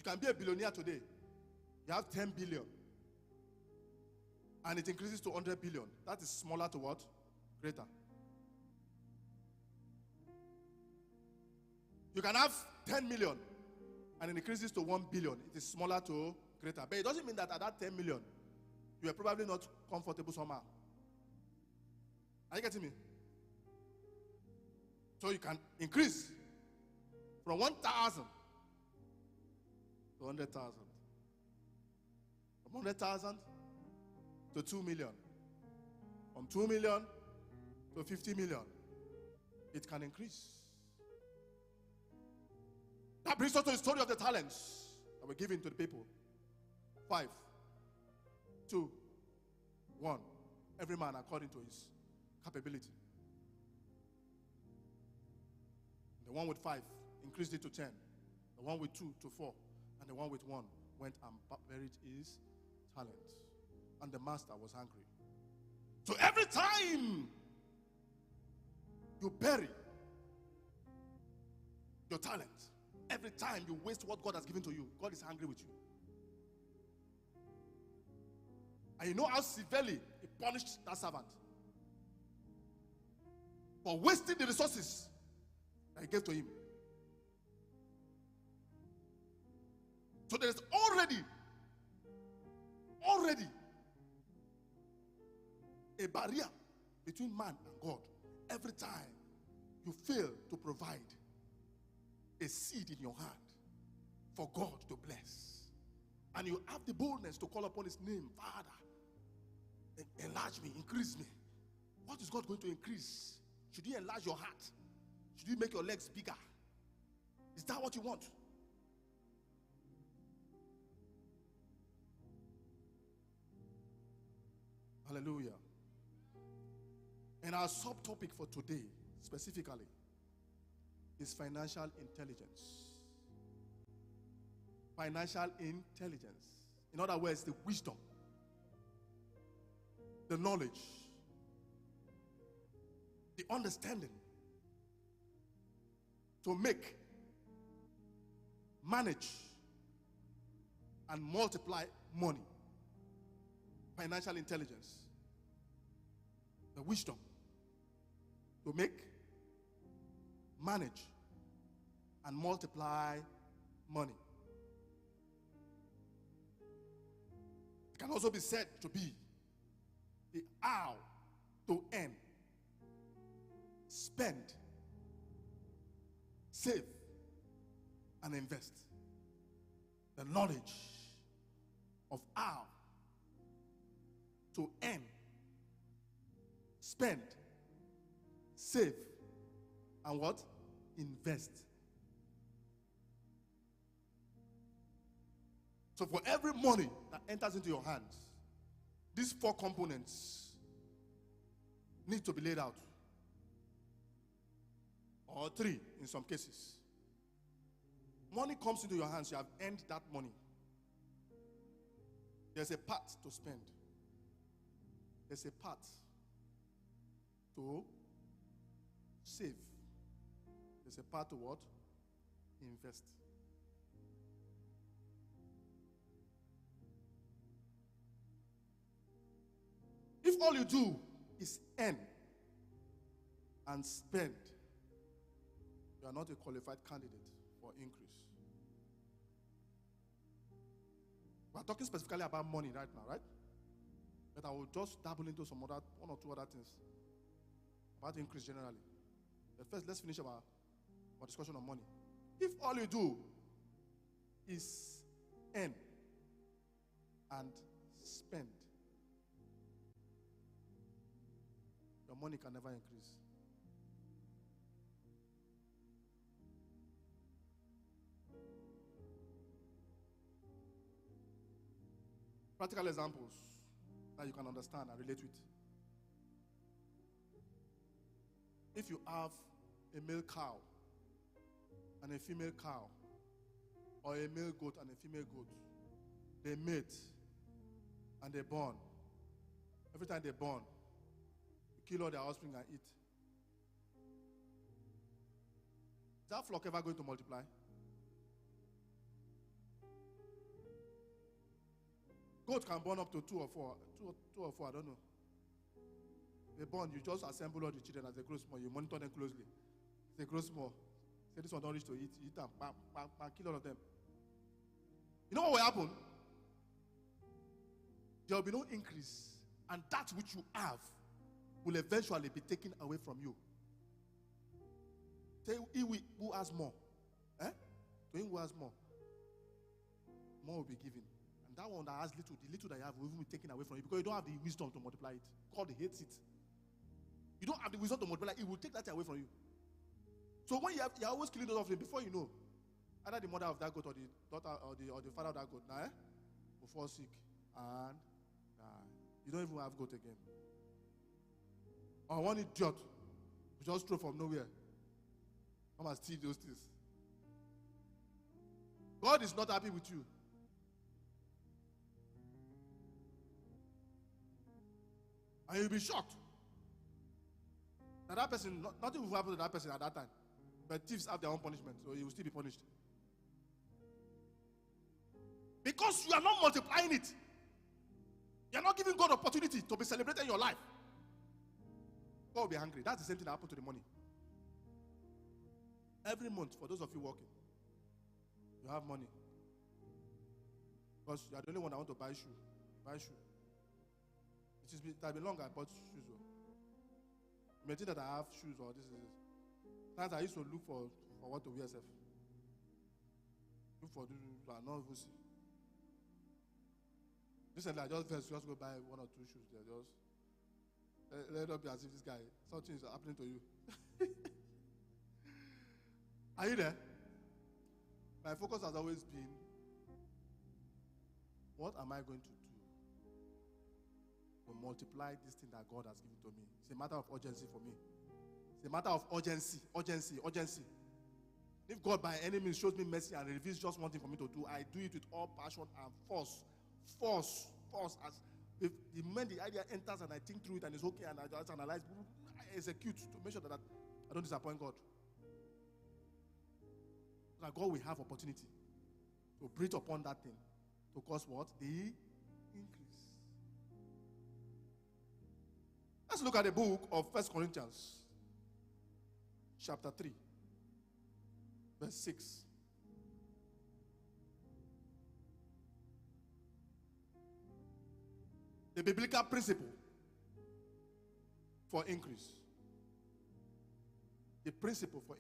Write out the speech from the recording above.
can be a billionaire today. You have 10 billion. And it increases to 100 billion. That is smaller to what? Greater. You can have 10 million and it increases to 1 billion. It is smaller to greater. But it doesn't mean that at that 10 million, you are probably not comfortable somehow. Are you getting me? So you can increase from 1,000 to 100,000. From 100,000 to 2 million. From 2 million to 50 million. It can increase. That brings us to the story of the talents that were given to the people. 5, 2, 1. Every man according to his capability. The one with 5 increased it to 10. The one with 2 to 4. And the one with 1 went and buried his talent. And the master was angry. So every time you bury your talent, every time you waste what God has given to you, God is angry with you. And you know how severely he punished that servant for wasting the resources that he gave to him. So there is already a barrier between man and God. Every time you fail to provide a seed in your hand for God to bless, and you have the boldness to call upon his name, Father, enlarge me, increase me. What is God going to increase? Should he enlarge your heart? Should he make your legs bigger? Is that what you want? Hallelujah. And our subtopic for today, specifically, is financial intelligence. Financial intelligence. In other words, the wisdom, the knowledge, the understanding to make, manage, and multiply money. Financial intelligence. The wisdom to make, manage, and multiply money. It can also be said to be the how to earn, spend, save, and invest. The knowledge of how to earn, spend, save, and what? Invest. So for every money that enters into your hands, these 4 components need to be laid out. Or 3 in some cases. Money comes into your hands, you have earned that money. There's a part to spend. There's a part to save. There's a part to what? Invest. If all you do is earn and spend, you are not a qualified candidate for increase. We are talking specifically about money right now, right? But I will just dabble into one or two other things about increase generally. But first, let's finish our discussion on money. If all you do is earn and spend, your money can never increase. Practical examples that you can understand and relate with. If you have a male cow and a female cow, or a male goat and a female goat, they mate and they born. Every time they born, you kill all their offspring and eat. Is that flock ever going to multiply? Goat can born up to 2 or 4. Two or four, I don't know. They born, you just assemble all the children as they grow small. You monitor them closely. They grow small. Say this one don't reach to eat them. Kill all of them. You know what will happen? There will be no increase. And that which you have will eventually be taken away from you. Say, who has more? To him who has more will be given. And that one that has little, the little that you have will even be taken away from you because you don't have the wisdom to multiply it. God hates it. You don't have the wisdom to multiply it. It will take that away from you. So when you're always killing those offering, before you know, either the mother of that goat or the daughter or the father of that goat will fall sick and you don't even have goat again. Or one idiot will just throw from nowhere. Come and steal those things. God is not happy with you. And you'll be shocked that person, nothing will happen to that person at that time. But thieves have their own punishment, so you will still be punished. Because you are not multiplying it. You are not giving God opportunity to be celebrated in your life. God will be angry. That's the same thing that happened to the money. Every month, for those of you working, you have money. Because you are the only one that want to buy shoe. Buy shoe. It has been long I bought shoes. You may think that I have shoes or this is it. Sometimes I used to look for what to wear self. Look for this, I not even see. Recently, I just go buy 1 or 2 shoes there. Just let it not be as if this guy, something is happening to you. Are you there? My focus has always been, what am I going to do to multiply this thing that God has given to me? It's a matter of urgency for me. It's a matter of urgency. If God by any means shows me mercy and reveals just one thing for me to do, I do it with all passion and force. As if the moment the idea enters and I think through it and it's okay and I just analyze, I execute to make sure that I don't disappoint God. So that God will have opportunity to breathe upon that thing to cause what? The increase. Let's look at the book of 1 Corinthians chapter 3 verse 6. The biblical principle for increase. The principle for